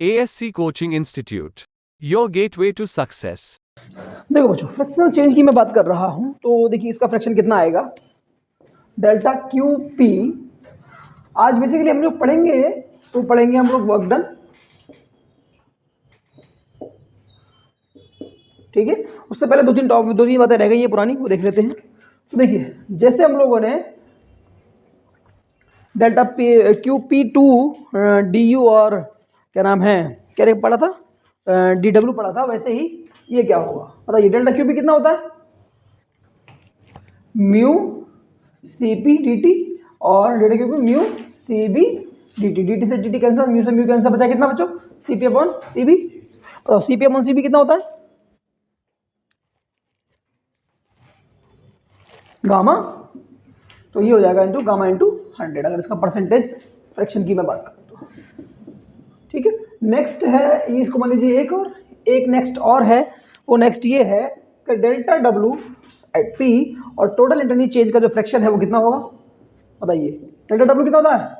ASC Coaching Institute, your gateway to success. देखो बच्चों, fractional change की मैं बात कर रहा हूं, तो देखिए इसका फ्रैक्शन कितना आएगा, डेल्टा क्यू पी। आज बेसिकली हम लोग पढ़ेंगे, तो पढ़ेंगे हम लोग वर्क डन, ठीक है। उससे पहले दो तीन बातें रह गई है पुरानी, वो देख लेते हैं। तो देखिए, जैसे हम लोगों ने delta P Q P to D U और क्या नाम है क्या पढ़ा था, डी डब्ल्यू पढ़ा था, वैसे ही ये क्या होगा बताइए। डेल्टा क्यू पी कितना होता है, mu C P D T, और delta Q P mu C B D T. D T से डी टी कैंसिल, म्यू से म्यू कैंसिल, बचा कितना बच्चों, C P upon C B. और C P upon C V कितना होता है, गामा, तो ये हो जाएगा इंटू गामा इंटू 100, अगर इसका परसेंटेज फ्रैक्शन की मैं बात करूँ तो, ठीक है। नेक्स्ट है ये, इसको मान लीजिए एक नेक्स्ट और है, वो नेक्स्ट ये है कि डेल्टा डब्ल्यू एट पी और टोटल इंटरनल चेंज का जो फ्रैक्शन है वो कितना होगा बताइए। डेल्टा डब्ल्यू कितना होता है,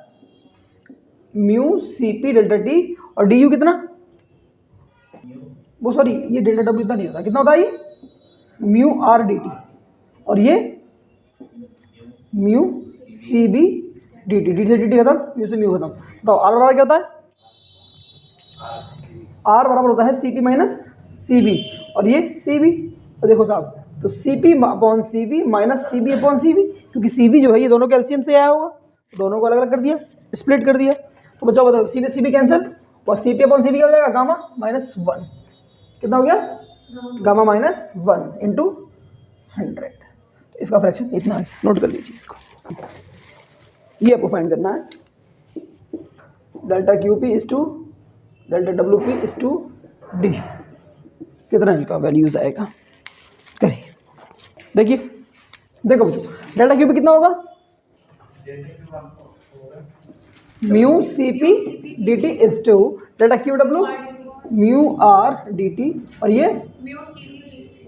mu C P delta T, और डी यू कितना, वो सॉरी ये डेल्टा डब्ल्यू इतना नहीं होता, कितना होता है ये, म्यू आर डी टी, और ये mu C B D T. D से डी टी खत्म, म्यू से म्यू खत्म। तो आर बराबर क्या होता है, आर बराबर होता है C P minus C B, और ये सी बी। तो देखो साहब, तो C P upon C B minus C B upon C B, क्योंकि सी बी जो है ये दोनों कैल्शियम से आया होगा, दोनों को अलग अलग कर दिया, स्प्लिट कर दिया। तो बच्चों बताओ, सी बी कैंसिल, और C P upon C B क्या हो जाएगा, गामा माइनस 1, कितना हो गया, गामा माइनस 1 इंटू 100। इसका फ्रैक्शन इतना है, नोट कर लीजिए इसको, ये आपको फाइंड करना है। Delta Q P is to delta W P is to D, कितना इनका वैल्यूज आएगा, करिए। देखिए देखो बच्चों, डेल्टा क्यू पी कितना होगा, mu C P D T is to delta Q W mu R D T, और ये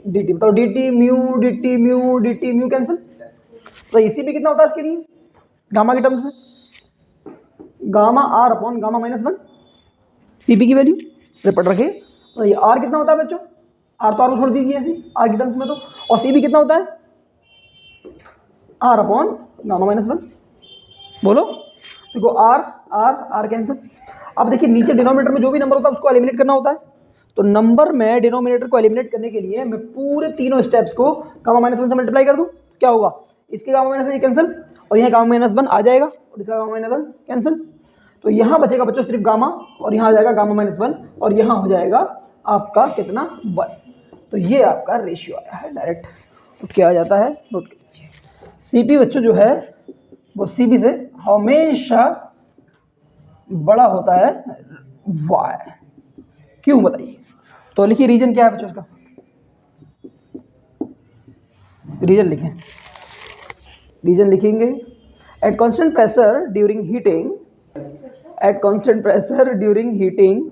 डी टी। बताओ D T mu D T mu D T mu cancel. तो इसी पे कितना होता है इसके लिए गामा के टर्म्स में, gamma R upon gamma minus 1, C P की वैल्यू रिपीट रखिए। तो ये आर कितना होता है बच्चों, आर तो आर को छोड़ दीजिए ऐसे आर के टर्म्स में, तो और सी पी कितना होता है, आर अपॉन गामा माइनस 1। बोलो, देखो आर आर आर कैंसिल। अब देखिए नीचे डिनोमिनेटर में जो भी नंबर होता है उसको एलिमिनेट करना होता है, तो नंबर में डिनोमिनेटर को एलिमिनेट करने के लिए मैं पूरे तीनों स्टेप्स को गामा माइनस 1 से मल्टीप्लाई कर दूं, क्या होगा, इसके गामा माइनस 1 कैंसिल, और यहाँ गामा माइनस 1 आ जाएगा, और इसका गामा माइनस 1 कैंसिल। तो यहाँ बचेगा बच्चों सिर्फ गामा, और यहाँ आ जाएगा गामा माइनस 1, और यहाँ हो जाएगा आपका कितना 1। तो ये आपका रेशियो आया है डायरेक्ट, नोट किया जाता है, नोट कर लीजिए। सी पी बच्चों जो है वो सी बी से हमेशा बड़ा होता है वाई, क्यों बताइए। तो लिखिए रीजन क्या है बच्चों इसका, रीजन लिखें, रीजन लिखेंगे at constant pressure during heating, at constant pressure during heating,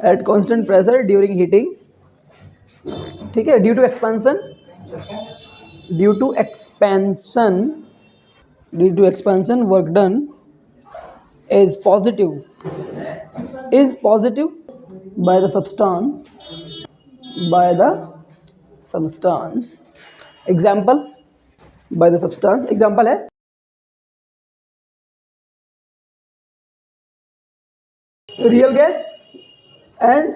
at constant pressure during heating, ठीक है, due to expansion, due to expansion, due to expansion work done is positive by the substance, example by the substance, example है real gas and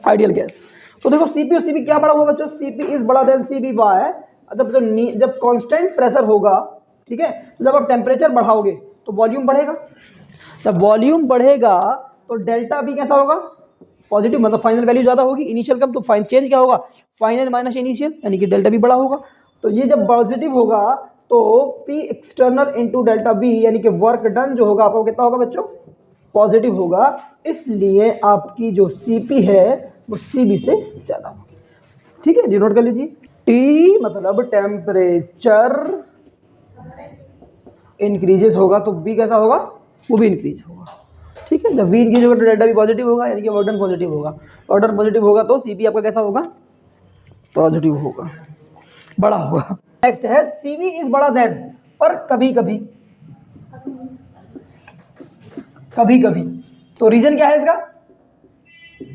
ideal gas. तो देखो CP और CP क्या बड़ा हुआ बच्चों, सीपी इज बड़ा देन सीपी वाई। जब कांस्टेंट प्रेशर होगा, ठीक है, जब आप टेम्परेचर बढ़ाओगे तो वॉल्यूम बढ़ेगा, जब वॉल्यूम बढ़ेगा तो डेल्टा भी कैसा होगा, पॉजिटिव, मतलब फाइनल वैल्यू ज़्यादा होगी, इनिशियल कम, तो फाइन चेंज क्या होगा, फाइनल माइनस इनिशियल, यानी कि डेल्टा भी बड़ा होगा। तो ये जब पॉजिटिव होगा तो P external into delta B, यानी कि वर्क डन जो होगा आपको कितना होगा बच्चों, पॉजिटिव होगा, इसलिए आपकी जो सी पी है वो सी बी से ज़्यादा होगी, ठीक है, नोट कर लीजिए। टी मतलब टेम्परेचर इंक्रीजेस होगा तो बी कैसा होगा, वो भी इंक्रीज होगा, ठीक है। जब वी इंक्रीज होगा तो डेल्टा भी पॉजिटिव होगा, यानी कि वर्क डन पॉजिटिव होगा, वर्क डन पॉजिटिव होगा तो सी पी आपका कैसा होगा, पॉजिटिव होगा, बड़ा होगा। नेक्स्ट है सी वी इज बड़ा देन, पर कभी कभी कभी कभी। तो रीजन क्या है इसका?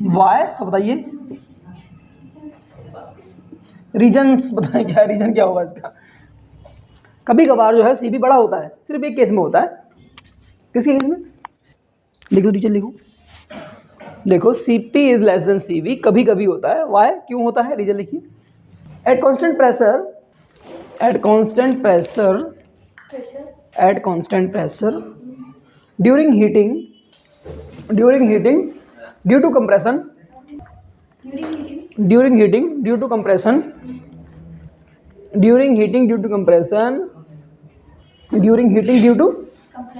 वाई। तो बताइए रीजन्स बताएं, क्या रीजन क्या होगा इसका? कभी कभार जो है सीपी बड़ा होता है, सिर्फ एक केस में होता है। किसके केस में? लिखो टीचर लिखो। देखो CP is less than CV, कभी कभी होता है। वाई, क्यों होता है? रीजन लिखिए। At constant pressure, at constant pressure, at constant pressure during heating, during heating due to compression, during heating due to compression, during heating due to compression, during heating due to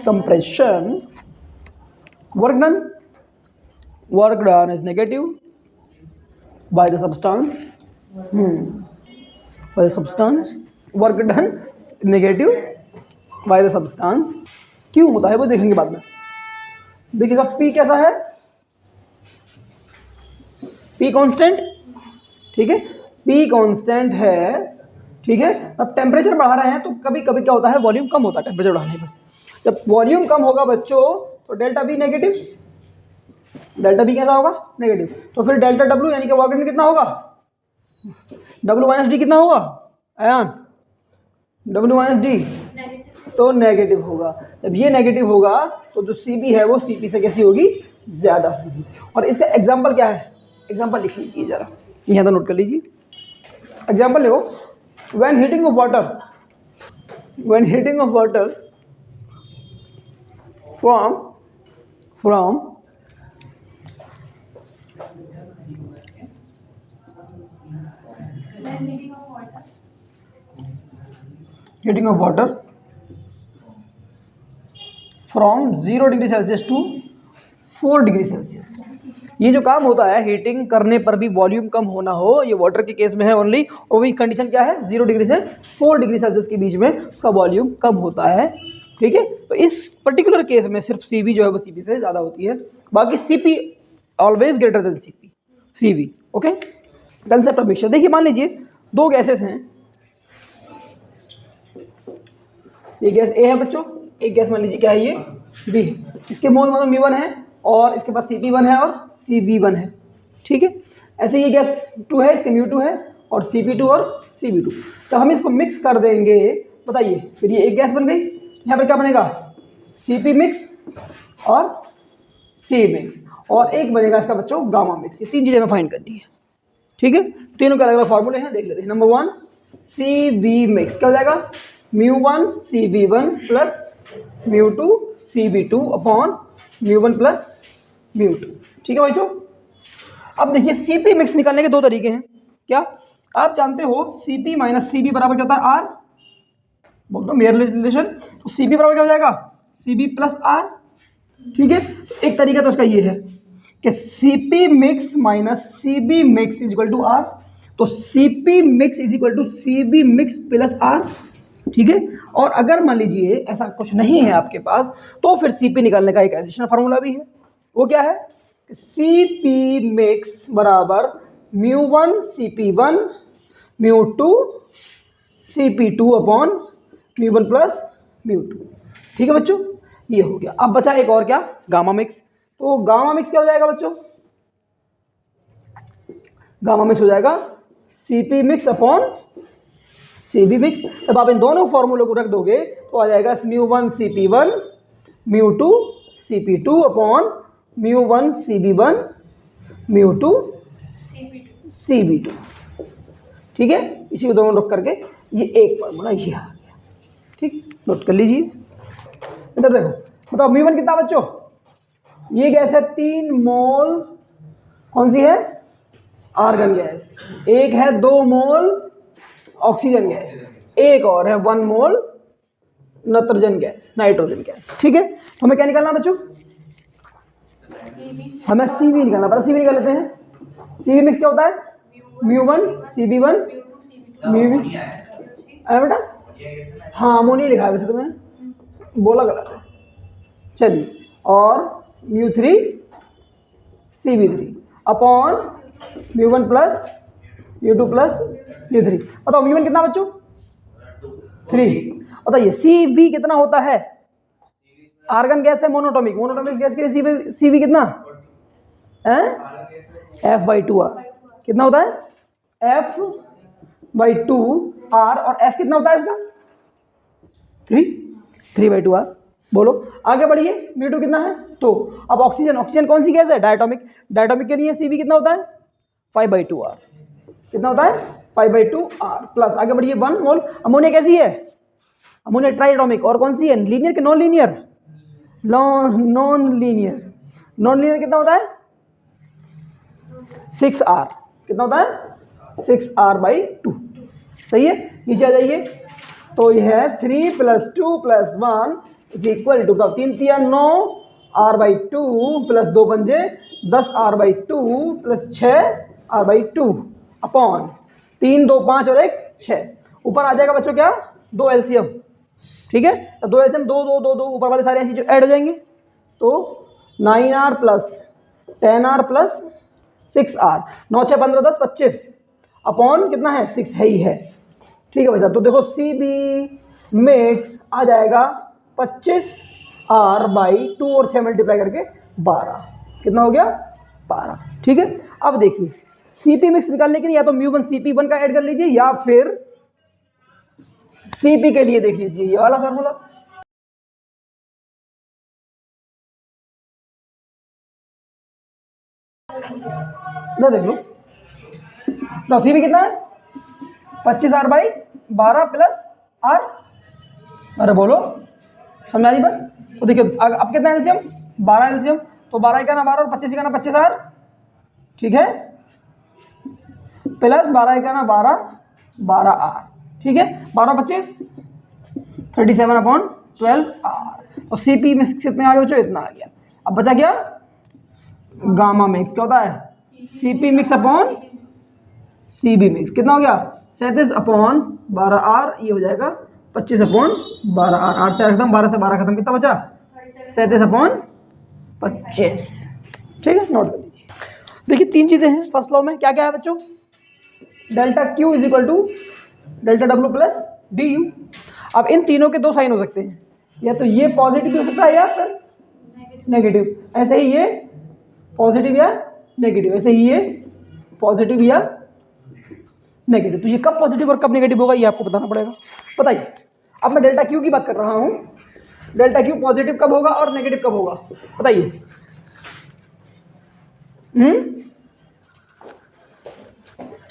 compression, work done is negative by the substance, by the substance, work done negative by the substance। क्यों होता है वो देखेंगे बाद में। देखिए सब P कैसा है? P कांस्टेंट, ठीक है, P कांस्टेंट है, ठीक है। अब टेम्परेचर बढ़ा रहे हैं तो कभी कभी क्या होता है, वॉल्यूम कम होता है टेम्परेचर बढ़ाने पर। जब वॉल्यूम कम होगा बच्चों तो delta B negative, delta B कैसा होगा? नेगेटिव। तो फिर डेल्टा डब्ल्यू यानी कि वर्क डन कितना होगा? डब्ल्यू माइनस डी कितना होगा आयान? डब्ल्यू माइनस डी तो नेगेटिव होगा। जब ये नेगेटिव होगा तो जो सी बी है वो सी पी से कैसी होगी? ज़्यादा होगी। और इसका एग्जाम्पल क्या है? एग्जाम्पल लिख लीजिए ज़रा, यहाँ तो नोट कर लीजिए। एग्जाम्पल लिखो, when heating of water, when heating of water from heating of water from 0 degree Celsius to 4 degree Celsius. ये जो काम होता है हीटिंग करने पर भी वॉल्यूम कम होना हो, ये वाटर के केस में है ओनली। और वही कंडीशन क्या है? 0 डिग्री से 4 डिग्री सेल्सियस के बीच में उसका वॉल्यूम कम होता है, ठीक है। तो इस पर्टिकुलर केस में सिर्फ सी जो है वो सी से ज़्यादा होती है, बाकी C P always greater than C V. Okay, concept of mixture. देखिए मान लीजिए दो गैसेस हैं, ये गैस ए है बच्चों, एक गैस मान लीजिए क्या है, ये बी। इसके मोल मतलब μ1 है और इसके पास Cp1 है और Cv1 है, ठीक है। ऐसे ये गैस 2 है, इसके μ2 है और Cp2 और Cv2। तो हम इसको मिक्स कर देंगे, बताइए फिर ये एक गैस बन गई। यहाँ पर क्या बनेगा? Cp मिक्स और C मिक्स, और एक बनेगा इसका बच्चों गामा मिक्स। ये तीन चीज़ें हमें फाइंड करनी है, ठीक है। तीनों के अलग अलग फॉर्मूले हैं, देख लेते हैं। नंबर 1 Cv मिक्स क्या हो जाएगा? μ1 Cv1 plus μ2 Cv2 upon μ1 plus μ2, ठीक है भाई। अब देखिए Cp मिक्स निकालने के दो तरीके हैं। क्या आप जानते हो? Cp माइनस Cv बराबर क्या होता है? R। बोल दो मेयर रिलेशन। तो Cp बराबर क्या हो जाएगा? Cb प्लस R, ठीक है। तो एक तरीका तो उसका ये है कि Cp mix minus Cb mix is equal to R। तो Cp mix is equal to Cb mix plus R, ठीक है। और अगर मान लीजिए ऐसा कुछ नहीं है आपके पास, तो फिर Cp निकालने का एक एडिशनल फार्मूला भी है। वो क्या है? Cp मिक्स बराबर μ1 Cp1 μ2 Cp2 अपॉन μ1 प्लस μ2, ठीक है बच्चों। ये हो गया। अब बचा एक और, क्या? Gamma mix. तो गामा मिक्स क्या हो जाएगा बच्चों? गामा मिक्स हो जाएगा Cp mix upon Cb mix. जब आप इन दोनों फॉर्मूलों को रख दोगे तो आ जाएगा μ1 Cp1 μ2 Cp2 upon μ1 Cb1 μ2 Cb2, ठीक है। इसी को दोनों रख करके ये एक फॉर्मूला ये आ गया, ठीक। नोट कर लीजिए। इधर देखो, बताओ μ1 कितना बच्चों? ये गैस है 3 मोल, कौन सी है? Argon gas. एक है 2 मोल ऑक्सीजन गैस, एक और है 1 मोल नाइट्रोजन गैस, ठीक है। तो हमें क्या निकालना बच्चों? हमें Cv निकालना। पहले Cv निकाल लेते हैं। Cv मिक्स क्या होता है? μ1 Cb1 μv है बेटा। हाँ अमोनिया लिखा है वैसे तो मैंने बोला गलत है, चलिए। और μ3 Cb3 अपॉन μ1 प्लस μ2 प्लस μ3। बताओ μ1 कितना बच्चों? 3। बताइए Cv कितना होता है? आर्गन गैस है मोनोटॉमिक, मोनोटॉमिक गैस के लिए सीवी कितना है, F/2R कितना होता है, F/2R, और F कितना होता है इसका 3/2R। बोलो आगे बढ़िए, μ2 कितना है। तो अब ऑक्सीजन, ऑक्सीजन कौन सी गैस है, डायटोमिक, डायटोमिक के लिए सीवी कितना होता है 5/2R, कितना होता है 5/2R प्लस, आगे बढ़िए 1 मोल। अमोनिया कैसी है, अमोनिया ट्राइटोमिक, और कौन सी है, लीनियर कि non linear, non linear, non linear कितना होता है 6R, कितना होता है 6R/2। सही है, नीचे आ जाइए। तो यह है 3 + 2 + 1 = 3 × 3 = 9 R/2 + 2 पंजे 10 R/2 + 6 R/2 अपॉन 3 2 5 और 1 6। ऊपर आ जाएगा बच्चों क्या, 2 LCM, ठीक है। तो 2 LCM 2 2 2 2 ऊपर वाले सारे ऐसे ऐड हो जाएंगे। तो 9R + 10R + 6R, 9 6 15 10 25 अपॉन कितना है 6 है ही है, ठीक है भाई साहब। तो देखो CB मिक्स आ जाएगा 25R/2 और 6 मल्टीप्लाई करके 12, कितना हो गया 12, ठीक है। अब देखिए CP मिक्स निकालने के लिए या तो μ1 CP1 का ऐड कर लीजिए, या फिर CP के लिए देख लीजिए ये वाला फार्मूला, ना देख लो। तो CP कितना है 25R/12 प्लस R, अरे बोलो समझा नहीं बात। तो देखिए अब कितना एलसीएम 12 एलसीएम, तो 12 का ना 12 और 25 का ना 25R, ठीक है, प्लस 12 का ना 12 12R, ठीक है, 12 25 37/12R। और CP में कितने आ गए बच्चों, इतना आ गया। अब बचा क्या, गामा मिक्स, क्या होता है CP mix upon CB mix, कितना हो गया 37/12R, ये हो जाएगा 25/12R, 8 से 8 खत्म, 12 से 12 खत्म, कितना बचा 37/25, ठीक है, नोट कर लीजिए। देखिए 3 चीजें हैं फर्स्ट लॉ में, क्या क्या है बच्चों, delta Q = delta W + DU। अब इन तीनों के 2 साइन हो सकते हैं, या तो ये पॉजिटिव हो सकता है या फिर नेगेटिव, ऐसे ही ये पॉजिटिव या नेगेटिव, ऐसे ही ये पॉजिटिव या नेगेटिव। तो ये कब पॉजिटिव और कब नेगेटिव होगा ये आपको बताना पड़ेगा। बताइए, अब मैं डेल्टा Q की बात कर रहा हूं, डेल्टा Q पॉजिटिव कब होगा और नेगेटिव कब होगा, बताइए।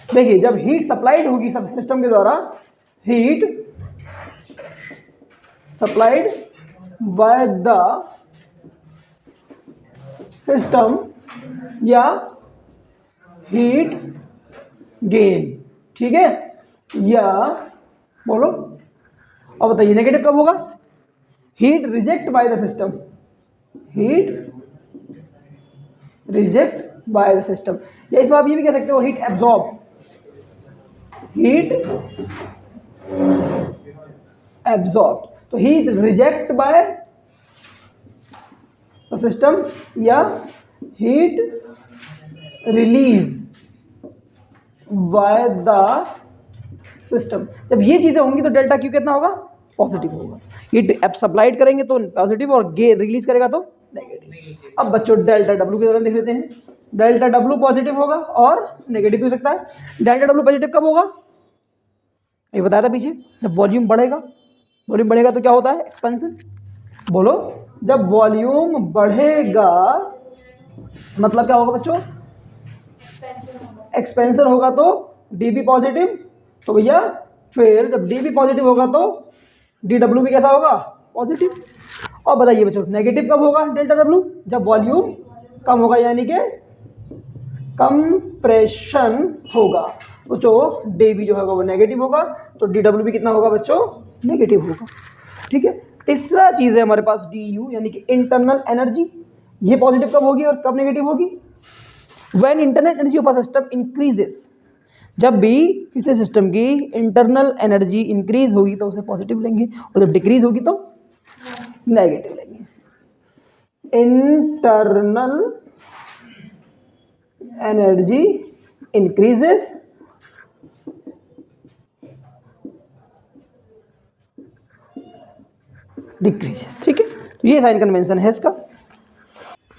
देखिए जब हीट सप्लाइड होगी सब सिस्टम के द्वारा, heat supplied by the system या हीट गेन, ठीक है, या बोलो। अब बताइए नेगेटिव कब होगा, heat reject by the system, heat reject by the system, या इसमें आप ये भी कह सकते हो हीट एब्जॉर्ब, हीट एब्जॉर्ब। तो heat reject by the system या heat release by the system. जब ये चीजें होंगी तो डेल्टा Q कितना होगा, पॉजिटिव होगा। हीट एब सप्लाइड करेंगे तो पॉजिटिव, और गेन रिलीज करेगा तो नेगेटिव। अब बच्चों डेल्टा W के दौरान देख लेते हैं, डेल्टा W पॉजिटिव होगा और नेगेटिव भी हो सकता है। डेल्टा W पॉजिटिव कब होगा, ये बताया था पीछे, जब वॉल्यूम बढ़ेगा, वॉल्यूम बढ़ेगा तो क्या होता है एक्सपेंशन, बोलो। जब वॉल्यूम बढ़ेगा मतलब क्या होगा बच्चों, एक्सपेंशन होगा, तो DB पॉजिटिव, तो भैया फिर जब DB पॉजिटिव होगा तो DW भी कैसा होगा, पॉजिटिव। और बताइए बच्चों नेगेटिव कब होगा डेल्टा W, जब वॉल्यूम कम होगा, यानी कि कंप्रेशन होगा, बच्चों DB जो होगा वो नेगेटिव होगा, तो DW भी कितना होगा बच्चों, नेगेटिव होगा, ठीक है। तीसरा चीज है हमारे पास DU, यानी कि इंटरनल एनर्जी, ये पॉजिटिव कब होगी और कब नेगेटिव होगी, when internal energy of a system increases, जब भी किसी सिस्टम की इंटरनल एनर्जी इंक्रीज होगी तो उसे पॉजिटिव लेंगे, और जब डिक्रीज होगी तो नेगेटिव लेंगे। इंटरनल एनर्जी इंक्रीजेस, डिक्रीजेस, ठीक है। तो ये साइन कन्वेंशन है इसका।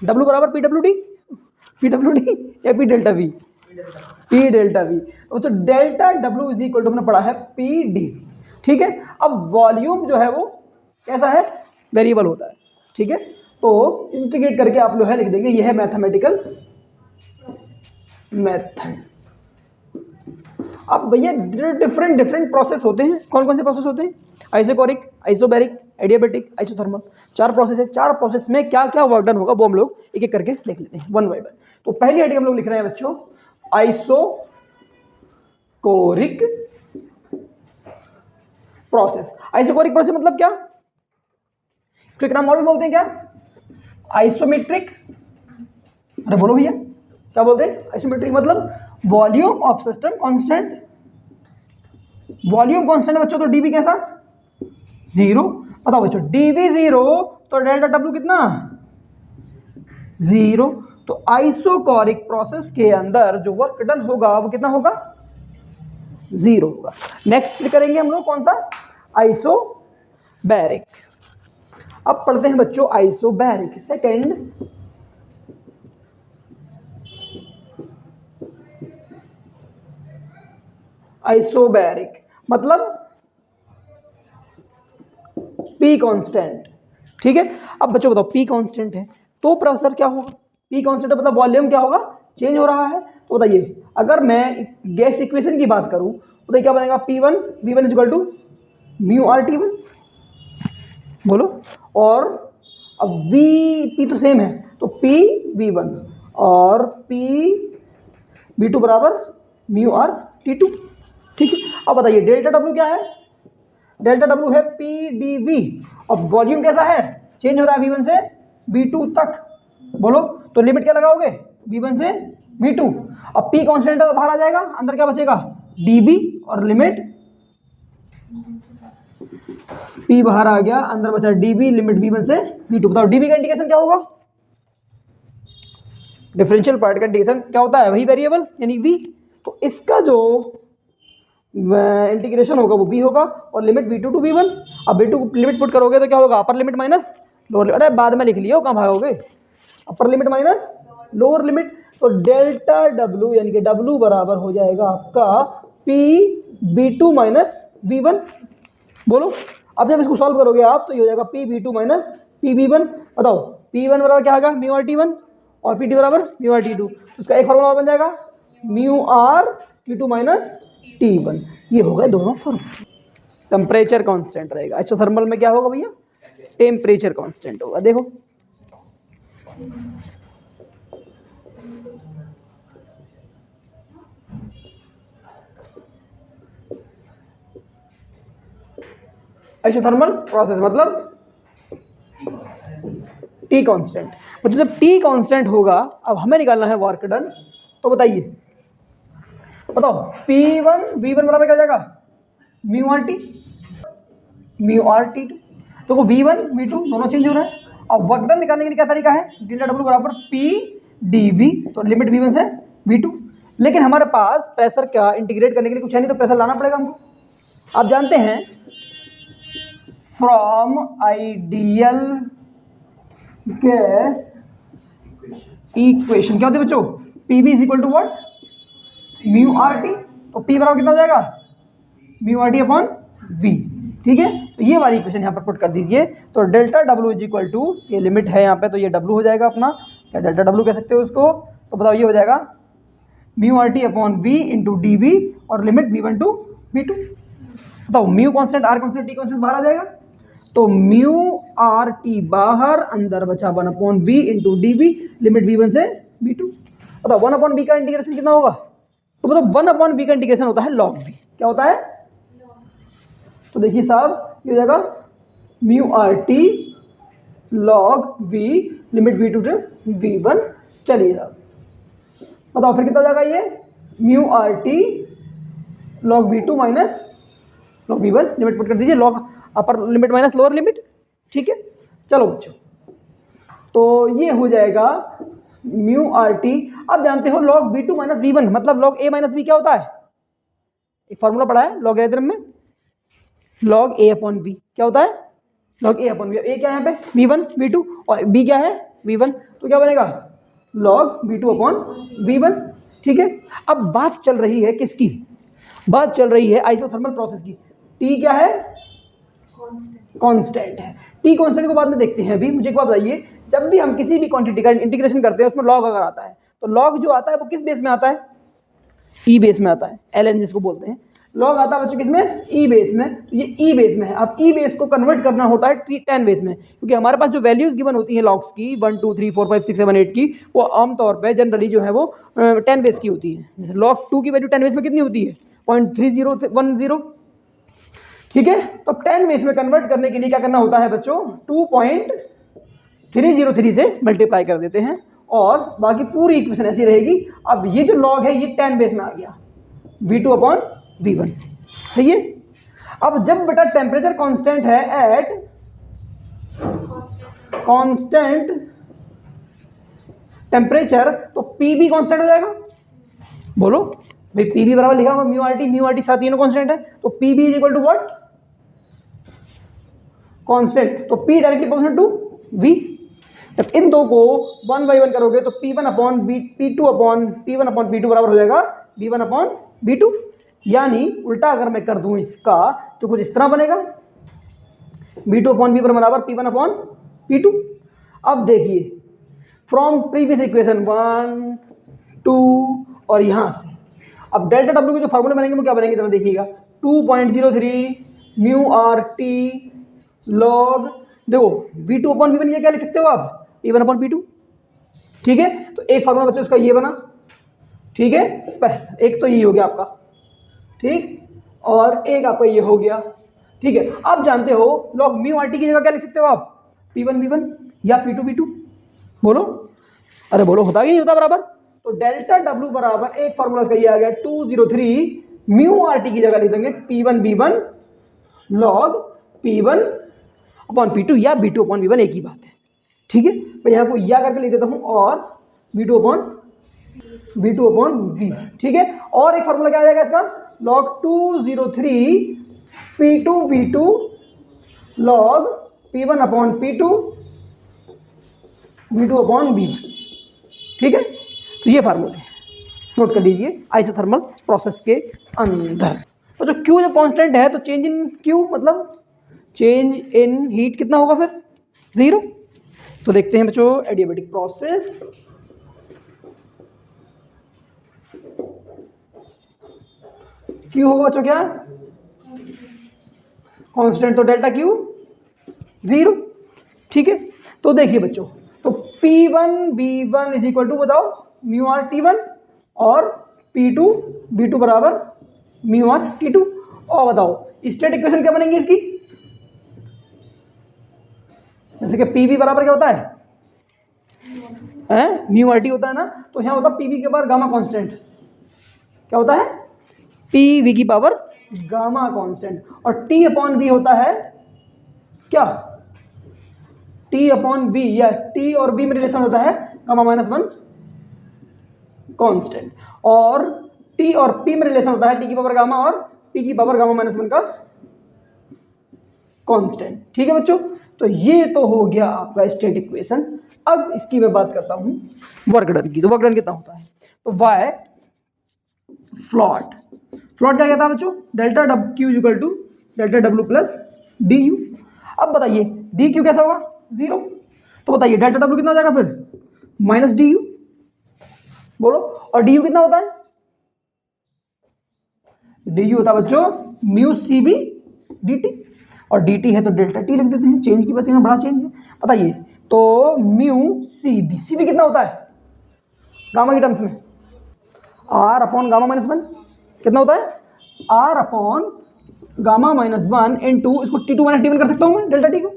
W बराबर PWD, PWD या P delta V, P delta V। तो delta W is equal to हमने पढ़ा है PD, ठीक है। अब वॉल्यूम जो है वो कैसा है, वेरिएबल होता है, ठीक है। तो इंटीग्रेट करके आप जो है लिख देंगे, ये है मैथमेटिकल मेथड। अब भैया डिफरेंट प्रोसेस होते हैं, कौन कौन से प्रोसेस होते हैं, isochoric, isobaric, adiabatic, isothermal, 4 process है। 4 प्रोसेस में क्या क्या वर्क डन होगा वो हम लोग एक एक करके देख लेते हैं, वन बाय वन। तो पहली हेडिंग हम लोग लिख रहे हैं बच्चों, आइसोकोरिक प्रोसेस। आइसोकोरिक प्रोसेस मतलब क्या, इसको एक नाम और भी बोलते हैं क्या, आइसोमेट्रिक। अरे बोलो भैया क्या बोलते हैं, आइसोमेट्रिक मतलब volume of system constant. Volume constant बच्चों, तो डीवी कैसा, 0। बताओ बच्चों, डीवी 0 तो डेल्टा डब्ल्यू कितना, 0। तो आइसोकोरिक प्रोसेस के अंदर जो वर्क डन होगा वो कितना होगा, 0 होगा। नेक्स्ट करेंगे हम लोग कौन सा, आइसोबैरिक। अब पढ़ते हैं बच्चों आइसोबैरिक, सेकंड आइसोबैरिक मतलब P कांस्टेंट, ठीक है। अब बच्चों बताओ P कांस्टेंट है तो प्रेशर क्या होगा, P कांस्टेंट मतलब वॉल्यूम क्या होगा, चेंज हो रहा है। तो बताइए अगर मैं गैस इक्वेशन की बात करूं तो देखिए क्या बनेगा, P1 V1 is equal to mu R T1, बोलो। और अब P तो सेम है तो P V1 और P V2 बराबर म्यू आर T2, ठीक है। अब बताइए डेल्टा W क्या है, डेल्टा W है PdV और वॉल्यूम कैसा है, चेंज हो रहा है V1 से V2 तक, बोलो। तो लिमिट क्या लगाओगे, V1 से V2। अब P कांस्टेंट है तो बाहर आ जाएगा, अंदर क्या बचेगा, dB और लिमिट P बाहर आ गया, अंदर बचा dB, लिमिट V1 से V2। बताओ dB का इंडिकेशन क्या होगा, डिफरेंशियल पार्ट का इंडिकेशन क्या होता है, वही वेरिएबल यानी V। तो इसका जो इंटीग्रेशन होगा वो V होगा और लिमिट V2 टू V1। अब V2 लिमिट पुट करोगे तो क्या होगा, upper limit minus lower limit, अरे बाद में लिख लियो कहाँ भागोगे, upper limit minus lower limit. तो डेल्टा W यानी कि W बराबर हो जाएगा आपका P V2 माइनस V1, बोलो। अब जब इसको सॉल्व करोगे आप तो ये हो जाएगा P V2 minus P V1। बताओ P1 बराबर क्या होगा, म्यू आर T1 और P2 बराबर म्यू आर T2। उसका एक फॉर्मूला बन जाएगा mu R T2 minus T1। ये हो गए दोनों फॉर्मूला। टेम्परेचर कांस्टेंट रहेगा, आइसोथर्मल में क्या होगा भैया, टेम्परेचर कांस्टेंट होगा। देखो आइसोथर्मल प्रोसेस मतलब T कांस्टेंट। मतलब जब T कांस्टेंट होगा, अब हमें निकालना है वर्क डन। तो बताइए, बताओ P1 V1 बराबर क्या हो जाएगा, mu R T mu R T2। तो V1 V2 दोनों चेंज हो रहा है। अब वर्क डन निकालने के लिए क्या तरीका है, डेल्टा W बराबर P dV, तो लिमिट V1 से V2। लेकिन हमारे पास प्रेशर क्या इंटीग्रेट करने के लिए कुछ है नहीं, तो प्रेशर लाना पड़ेगा हमको। आप जानते हैं फ्रॉम आइडियल गैस इक्वेशन क्या होती है बच्चों, PV is equal to what, mu R T. तो P बराबर कितना हो जाएगा, mu R T upon V, ठीक है। तो ये वाली इक्वेशन यहाँ पर पुट कर दीजिए। तो delta W is equal to, ये लिमिट है यहाँ पे तो ये W हो जाएगा अपना, या डेल्टा W कह सकते हो उसको। तो बताओ ये हो जाएगा mu R T upon V into D V और लिमिट V1 टू V2। बताओ mu constant, R constant, T constant बाहर आ जाएगा। तो म्यू आर टी बाहर, अंदर बचा 1 upon V into D V, limit V1 से V2। बताओ 1 अपॉन V का इंटीग्रेशन कितना होगा, तो मतलब 1 अपॉन V का इंटीग्रेशन होता है log V। क्या होता है, तो देखिए साहब ये हो जाएगा mu R T log V limit V2 to V1। चलिए साहब बताओ फिर कितना हो जाएगा ये, mu R T log V2 minus log V1, limit put कर दीजिए, log upper limit minus lower limit, ठीक है। चलो बच्चों तो ये हो जाएगा म्यू आर टी। आप जानते हो लॉग V2 माइनस V1 मतलब लॉग A माइनस B क्या होता है, एक फॉर्मूला पढ़ा है लॉगरिथम में, लॉग A अपॉन V क्या होता है लॉग ए अपॉन वी। ए क्या है यहाँ पे V1 V2 और बी क्या है V1, तो क्या बनेगा लॉग V2 अपॉन V1। ठीक है, अब बात चल रही है किसकी, बात चल रही है आइसोथर्मल प्रोसेस की। T क्या है कांस्टेंट है। T कांस्टेंट को बाद में देखते हैं। अभी मुझे एक बात बताइए, जब भी हम किसी भी क्वांटिटी का इंटीग्रेशन करते हैं उसमें लॉग अगर आता है तो लॉग जो आता है वो किस बेस में आता है, ई बेस में आता है, ln जिसको बोलते हैं। लॉग आता है बच्चों किसमें, ई बेस में, तो ये ई बेस में है। अब ई बेस को कन्वर्ट करना होता है 10 बेस में, क्योंकि हमारे पास जो वैल्यूज गिवन होती हैं लॉग्स की 1 2 3 4 5 6 7 8 की, वो आमतौर पर जनरली जो है वो 10 बेस की होती है। जैसे लॉग 2 की वैल्यू 10 बेस में कितनी होती है 0.3010। ठीक है, तो अब 10 बेस में कन्वर्ट करने के लिए क्या करना होता है बच्चों, 2.303 से मल्टीप्लाई कर देते हैं और बाकी पूरी इक्वेशन ऐसी रहेगी। अब ये जो लॉग है ये 10 बेस में आ गया V2 अपॉन V1। सही है। अब जब बेटा टेम्परेचर कांस्टेंट है एट कांस्टेंट टेम्परेचर, तो P भी कांस्टेंट हो जाएगा। बोलो भाई, P भी बराबर लिखा हुआ म्यू आर टी साथ तीनों कांस्टेंट है, तो P भी is equal to what constant, तो P directly proportional to V। जब इन दो को 1 बाई 1 करोगे तो P1 upon P2 upon P1 upon P2 बराबर हो जाएगा V1 अपॉन V2। यानी उल्टा अगर मैं कर दूं इसका तो कुछ इस तरह बनेगा V2 अपॉन V1 बराबर P1 अपॉन P2। अब देखिए फ्रॉम प्रीवियस इक्वेशन 1 2 और यहां से अब डेल्टा डब्ल्यू के जो फार्मूले बनेंगे वो क्या बनेंगे जरा देखिएगा, 2.03 म्यू आर टी लॉग, देखो V2 अपॉन V1 ये क्या लिख सकते हो आप P1 अपॉन P2। ठीक है, तो एक फार्मूला बच्चों उसका ये बना। ठीक है, पहला एक तो ये हो गया आपका, ठीक, और एक आपका ये हो गया। ठीक है, आप जानते हो लॉग म्यू आर टी की जगह क्या लिख सकते हो आप P1 V1 या P2 V2। बोलो, अरे बोलो, होता कि नहीं होता बराबर। तो डेल्टा डब्ल्यू बराबर एक फार्मूला इसका ये आ गया 203 म्यू आर टी की जगह लिख देंगे P1 V1 log P1 upon P2 या V2 अपॉन V1 एक ही बात है। ठीक है, मैं यहाँ को या करके लिख देता हूँ और V2 अपॉन V1। ठीक है, और एक फार्मूला क्या आ जाएगा इसका log 203 P2 V2 log P1 upon P2 V2 upon V1। ठीक है, तो ये फार्मूले नोट कर लीजिए आइसोथर्मल प्रोसेस के अंदर। और जो Q जब कांस्टेंट है तो चेंज इन Q मतलब चेंज इन हीट कितना होगा फिर 0। तो देखते हैं बच्चों एडियाबेटिक प्रोसेस। Q होगा बच्चों क्या कांस्टेंट, तो डेल्टा Q 0। ठीक है, तो देखिए बच्चों, तो P1 B1 is equal to बताओ म्यू आर T1 और P2 B2 बराबर म्यू आर T2। और बताओ स्टेट इक्वेशन क्या बनेंगी इसकी, जैसे कि P भी बराबर क्या होता है म्यू आर टी होता है ना, तो यहाँ होता है P V के पावर गामा कांस्टेंट, क्या होता है P V की पावर गामा कांस्टेंट, और T अपॉन V होता है क्या T अपॉन B, या T और B में रिलेशन होता है गामा माइनस 1 कांस्टेंट, और T और P में रिलेशन होता है T की पावर गामा और P की पावर गामा माइनस 1 का कांस्टेंट। ठीक है बच्चों, तो ये तो हो गया आपका स्टेट इक्वेशन। अब इसकी मैं बात करता हूं वर्क डन की। तो वर्क डन कितना होता है, तो वाई फ्लॉट क्या कहता है बच्चों delta Q equal to delta W plus D U. अब बताइए डी क्यू कैसा होगा 0, तो बताइए डेल्टा W कितना हो जाएगा फिर माइनस डी यू। बोलो, और डी यू कितना होता है, डी यू होता है बच्चों mu C B D T, और डी टी है तो डेल्टा टी लिख देते हैं। चेंज की बात बड़ा चेंज है, बताइए तो म्यू सी बी कितना होता है गामा की टर्म्स में आर अपॉन गामा माइनस 1 कितना होता है R upon gamma minus 1 into इसको T2 माइनस T1 कर सकता हूँ मैं डेल्टा टी को।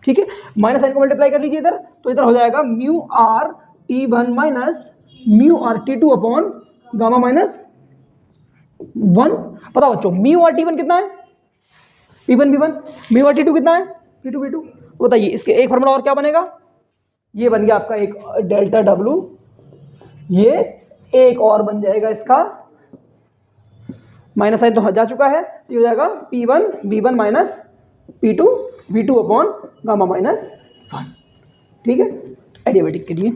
ठीक है, माइनस साइन को मल्टीप्लाई कर लीजिए इधर, तो इधर हो जाएगा mu R T1 minus mu R T2 upon gamma minus 1। पता बच्चों म्यू आर T1 कितना है P1 V1, mu R T2 कितना है P2 V2। बताइए इसके एक फार्मूला और क्या बनेगा, ये बन गया आपका एक डेल्टा W, ये एक और बन जाएगा इसका माइनस साइन तो जा चुका है, ये हो जाएगा P1 V1 minus P2 V2 upon gamma minus 1। ठीक है, एडियाबेटिक के लिए।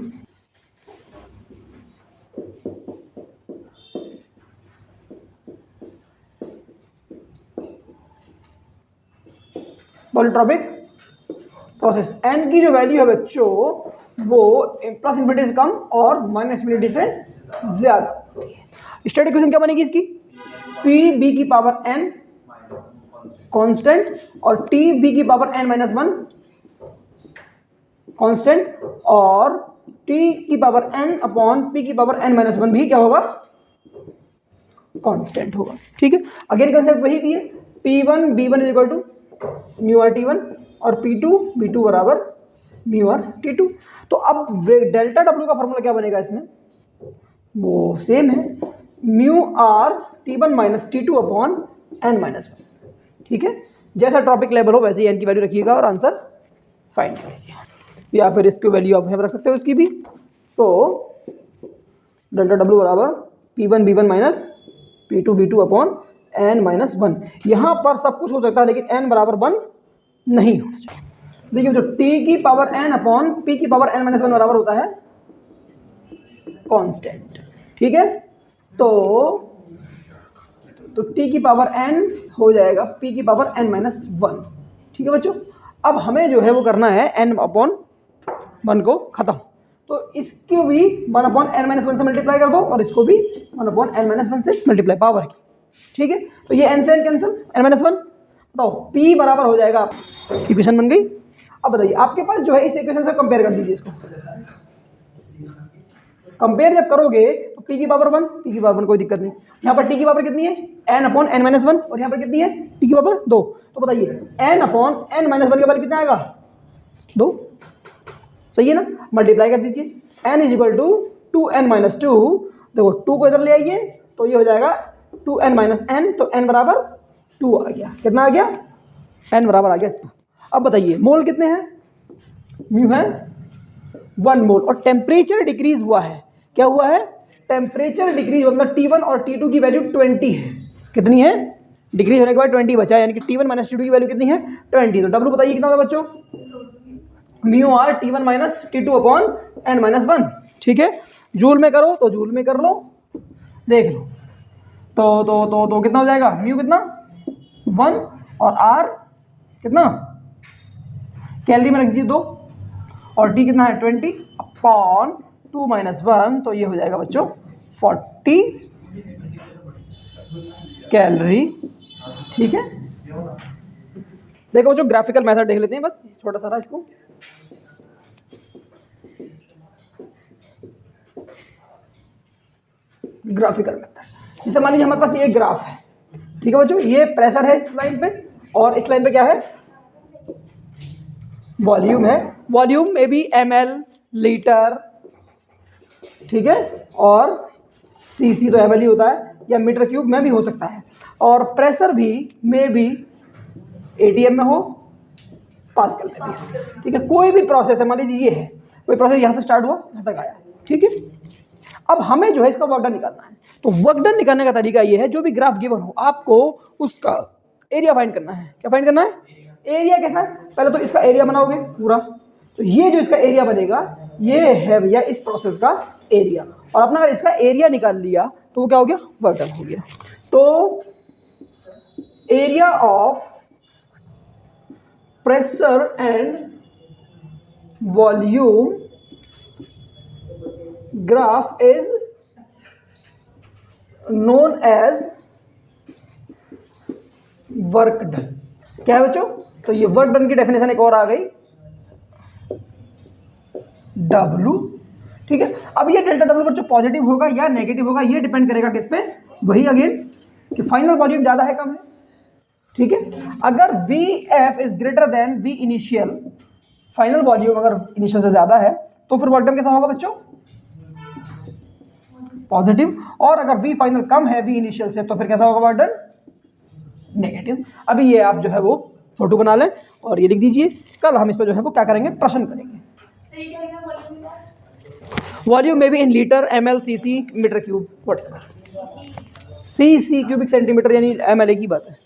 पॉलीट्रॉपिक प्रोसेस, n की जो वैल्यू है बच्चों वो प्लस इन्फिनिटी से कम और माइनस इन्फिनिटी से ज्यादा होती है। स्टैटिक इक्वेशन क्या बनेगी इसकी? p b की पावर n कांस्टेंट और t b की पावर n माइनस 1 कांस्टेंट और t की पावर n अपॉन p की पावर n माइनस 1 भी क्या होगा? कांस्टेंट होगा। ठीक है, अगेन कंसेप्ट वही भी है, p1 b1 is equal to mu R t1 और p2 b2 बराबर म्यू आर t2। तो अब डेल्टा w का फॉर्मूला क्या बनेगा इसमें? वो सेम है, mu R t1 minus t2 upon n minus 1। ठीक है, जैसा टॉपिक लेवल हो वैसे ही n की वैल्यू रखिएगा और आंसर फाइंड करिए, या फिर इसकी वैल्यू आप यहाँ पर रख सकते हो इसकी भी। तो डेल्टा w बराबर p1 b1 minus p2 b2 upon n minus 1। यहाँ पर सब कुछ हो सकता है लेकिन n बराबर 1 नहीं होना चाहिए। देखिए जो t की पावर n अपॉन p की पावर n माइनस 1 बराबर होता है कांस्टेंट। ठीक है, तो t की पावर n हो जाएगा p की पावर n माइनस 1। ठीक है बच्चों, अब हमें जो है वो करना है n अपॉन 1 को खत्म, तो इसको भी 1 अपॉन n माइनस 1 से मल्टीप्लाई कर दो और इसको भी 1 अपॉन n माइनस 1 से मल्टीप्लाई पावर की। ठीक है, तो ये n से n कैंसिल, n माइनस 1, बताओ p बराबर हो जाएगा, इक्वेशन बन गई। अब बताइए आपके पास जो है इस इक्वेशन से कंपेयर कर दीजिए इसको, कंपेयर जब करोगे तो p की पावर 1, p की पावर 1 कोई दिक्कत नहीं, यहाँ पर t की पावर कितनी है n अपॉन n माइनस 1 और यहाँ पर कितनी है t की पावर 2। तो बताइए n अपॉन n माइनस 1 के बाद कितना आएगा? 2। सही है ना, मल्टीप्लाई कर दीजिए, n is equal to 2n minus 2। देखो 2 को इधर ले आइए तो ये हो जाएगा 2n माइनस n, तो n बराबर 2 आ गया। कितना आ गया? n बराबर आ गया 2। अब बताइए मोल कितने हैं? म्यू है 1 मोल और टेम्परेचर डिक्रीज हुआ है। क्या हुआ है? टेम्परेचर डिक्रीज, मतलब T1 और T2 की वैल्यू 20 है। कितनी है? डिक्रीज होने के बाद 20 बचा है, यानी कि T1 माइनस T2 की वैल्यू कितनी है? 20। तो W बताइए कितना होगा बच्चों? Mu R T1 minus T2 upon n minus 1। ठीक है, जूल में करो तो जूल में कर लो, देख लो। तो कितना हो जाएगा? म्यू कितना? 1 और आर कितना? कैलोरी में रख दीजिए 2 और टी कितना है 20 अपॉन 2 माइनस 1, तो ये हो जाएगा बच्चों 40 कैलोरी। ठीक है, देखो बच्चों ग्राफिकल मेथड देख लेते हैं बस छोटा सा इसको। ग्राफिकल मेथड, जैसे मान लीजिए हमारे पास ये ग्राफ है। ठीक है बच्चों, ये प्रेशर है इस लाइन पे और इस लाइन पे क्या है? वॉल्यूम है। वॉल्यूम में भी ml, लीटर, ठीक है, और cc तो ml ही होता है, या मीटर क्यूब में भी हो सकता है। और प्रेशर भी में भी atm में हो, पास्कल में भी। ठीक है, कोई भी प्रोसेस है, मान लीजिए ये है, कोई प्रोसेस यहाँ से स्टार्ट हुआ यहाँ तक आया। ठीक है, अब हमें जो है इसका वर्क डन निकालना है। तो वर्क डन निकालने का तरीका ये है, जो भी ग्राफ गिवन हो आपको उसका एरिया फाइंड करना है। क्या फाइंड करना है? एरिया कैसा? पहले तो इसका एरिया बनाओगे पूरा, तो ये जो इसका एरिया बनेगा ये है भैया इस प्रोसेस का एरिया। और अपना अगर इसका एरिया निकाल लिया तो वो क्या हो गया? वर्क डन हो गया। तो area of pressure and volume graph is known as work done. क्या है बच्चों? तो ये वर्क डन की डेफिनेशन एक और आ गई, W। ठीक है, अब ये डेल्टा W बच्चों पॉजिटिव होगा या नेगेटिव होगा ये डिपेंड करेगा किस पे? वही अगेन कि फाइनल वॉल्यूम ज्यादा है कम है। ठीक है, अगर VF is greater than V initial, final volume अगर इनिशियल से ज्यादा है तो फिर वर्क डन कैसा होगा बच्चों? पॉजिटिव। और अगर V फाइनल कम है V इनिशियल से तो फिर कैसा होगा वर्क डन? नेगेटिव। अभी ये आप जो है वो फोटो बना लें और ये लिख दीजिए, कल हम इस पर जो है वो क्या करेंगे? प्रश्न करेंगे। वॉल्यूम में भी in litre, ml, cc, metre cube, whatever. cc cubic centimetre यानी ml की बात है।